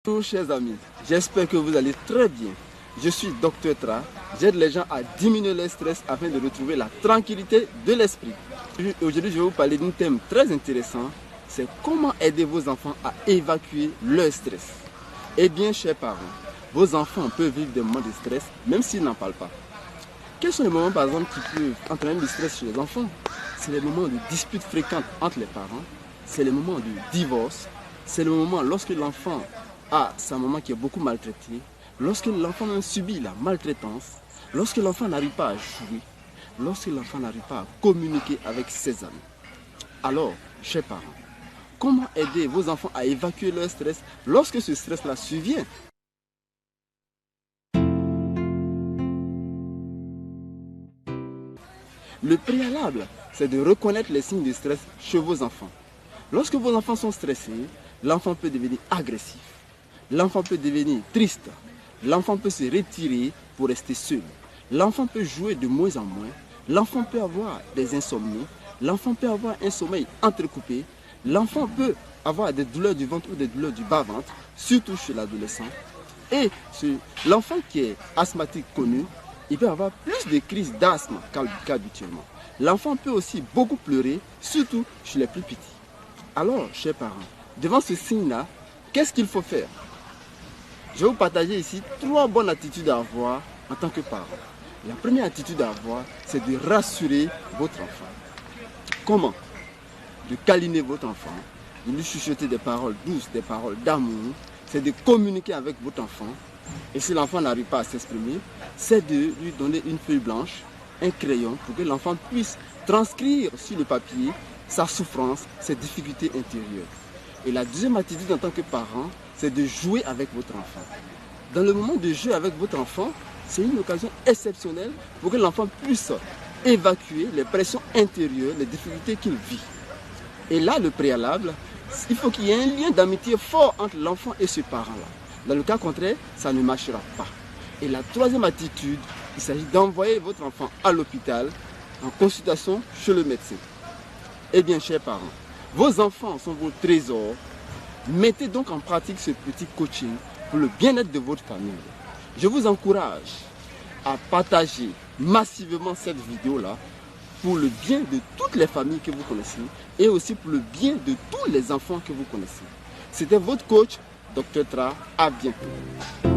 Bonjour chers amis, j'espère que vous allez très bien. Je suis Dr Tra, j'aide les gens à diminuer le stress afin de retrouver la tranquillité de l'esprit. Aujourd'hui je vais vous parler d'un thème très intéressant, c'est comment aider vos enfants à évacuer leur stress. Eh bien chers parents, vos enfants peuvent vivre des moments de stress même s'ils n'en parlent pas. Quels sont les moments par exemple qui peuvent entraîner du stress chez les enfants? C'est les moments de disputes fréquentes entre les parents, c'est les moments de divorce, c'est le moment lorsque l'enfant a sa maman qui est beaucoup maltraitée, lorsque l'enfant subit la maltraitance, lorsque l'enfant n'arrive pas à jouer, lorsque l'enfant n'arrive pas à communiquer avec ses amis. Alors, chers parents, comment aider vos enfants à évacuer leur stress lorsque ce stress-là survient? Le préalable, c'est de reconnaître les signes de stress chez vos enfants. Lorsque vos enfants sont stressés, l'enfant peut devenir agressif, l'enfant peut devenir triste, l'enfant peut se retirer pour rester seul, l'enfant peut jouer de moins en moins, l'enfant peut avoir des insomnies, l'enfant peut avoir un sommeil entrecoupé, l'enfant peut avoir des douleurs du ventre ou des douleurs du bas-ventre, surtout chez l'adolescent. Et l'enfant qui est asthmatique connu, il peut avoir plus de crises d'asthme qu'habituellement. L'enfant peut aussi beaucoup pleurer, surtout chez les plus petits. Alors, chers parents, devant ce signe-là, qu'est-ce qu'il faut faire? Je vais vous partager ici 3 bonnes attitudes à avoir en tant que parent. La première attitude à avoir, c'est de rassurer votre enfant. Comment? De câliner votre enfant, de lui chuchoter des paroles douces, des paroles d'amour, c'est de communiquer avec votre enfant. Et si l'enfant n'arrive pas à s'exprimer, c'est de lui donner une feuille blanche, un crayon, pour que l'enfant puisse transcrire sur le papier sa souffrance, ses difficultés intérieures. Et la deuxième attitude en tant que parent, c'est de jouer avec votre enfant. Dans le moment de jouer avec votre enfant, c'est une occasion exceptionnelle pour que l'enfant puisse évacuer les pressions intérieures, les difficultés qu'il vit. Et là, le préalable, il faut qu'il y ait un lien d'amitié fort entre l'enfant et ce parent-là. Dans le cas contraire, ça ne marchera pas. Et la troisième attitude, il s'agit d'envoyer votre enfant à l'hôpital en consultation chez le médecin. Eh bien, chers parents, vos enfants sont vos trésors. Mettez donc en pratique ce petit coaching pour le bien-être de votre famille. Je vous encourage à partager massivement cette vidéo-là pour le bien de toutes les familles que vous connaissez et aussi pour le bien de tous les enfants que vous connaissez. C'était votre coach, Dr Tra. À bientôt.